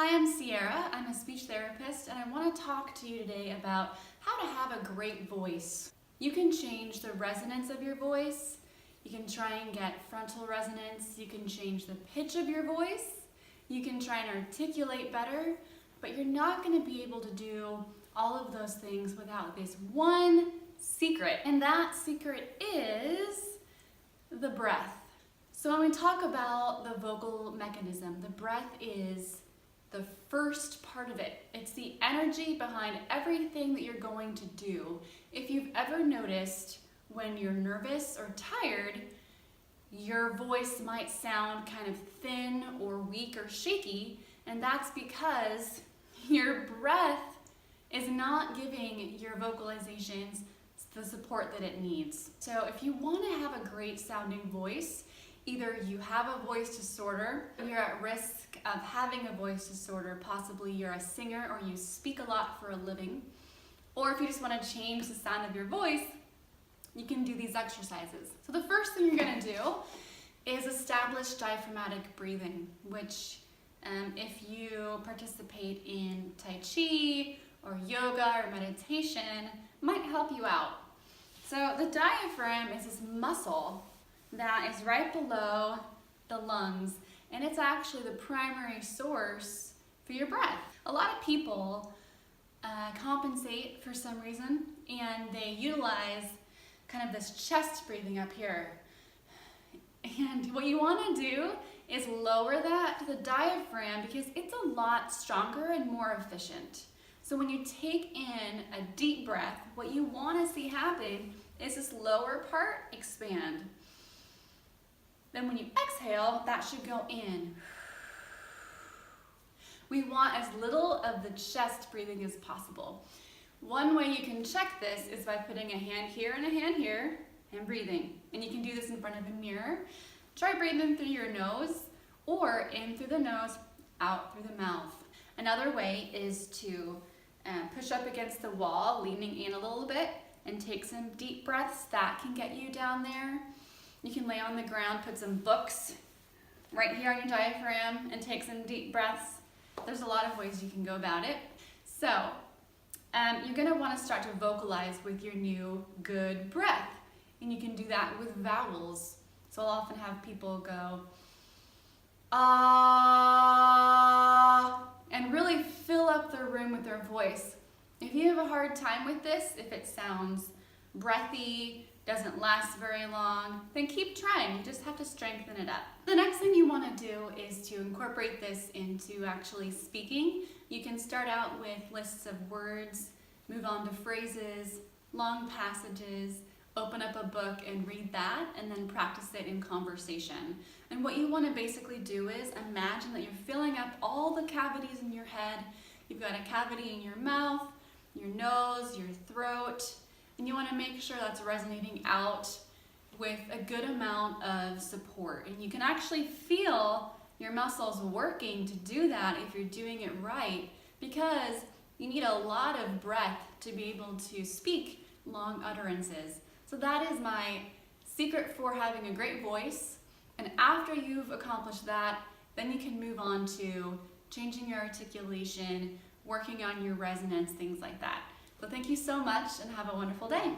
Hi, I'm Sierra. I'm a speech therapist, and I want to talk to you today about how to have a great voice. You can change the resonance of your voice. You can try and get frontal resonance. You can change the pitch of your voice. You can try and articulate better, but you're not going to be able to do all of those things without this one secret, and that secret is the breath. So when we talk about the vocal mechanism, the breath is the first part of it. It's the energy behind everything that you're going to do. If you've ever noticed when you're nervous or tired, your voice might sound kind of thin or weak or shaky, and that's because your breath is not giving your vocalizations the support that it needs. So if you want to have a great sounding voice, either you have a voice disorder, you're at risk of having a voice disorder, possibly you're a singer or you speak a lot for a living, or if you just want to change the sound of your voice, you can do these exercises. So the first thing you're going to do is establish diaphragmatic breathing, which if you participate in Tai Chi or yoga or meditation, might help you out. So the diaphragm is this muscle that is right below the lungs, and it's actually the primary source for your breath. A lot of people compensate for some reason, and they utilize kind of this chest breathing up here. And what you want to do is lower that to the diaphragm because it's a lot stronger and more efficient. So when you take in a deep breath, what you want to see happen is this lower part expand. Then when you exhale, that should go in. We want as little of the chest breathing as possible. One way you can check this is by putting a hand here and a hand here and breathing. And you can do this in front of a mirror. Try breathing through your nose or in through the nose, out through the mouth. Another way is to push up against the wall, leaning in a little bit, and take some deep breaths. That can get you down there. You can lay on the ground, put some books right here on your diaphragm, and take some deep breaths. There's a lot of ways you can go about it. So you're going to want to start to vocalize with your new good breath. And you can do that with vowels. So I'll often have people go, ah, and really fill up the room with their voice. If you have a hard time with this, if it sounds breathy, doesn't last very long, then keep trying. You just have to strengthen it up. The next thing you want to do is to incorporate this into actually speaking. You can start out with lists of words, move on to phrases, long passages, open up a book and read that, and then practice it in conversation. And what you want to basically do is imagine that you're filling up all the cavities in your head. You've got a cavity in your mouth, your nose, your throat, and you want to make sure that's resonating out with a good amount of support. And you can actually feel your muscles working to do that if you're doing it right, because you need a lot of breath to be able to speak long utterances. So that is my secret for having a great voice. And after you've accomplished that, then you can move on to changing your articulation, working on your resonance, things like that. So thank you so much and have a wonderful day.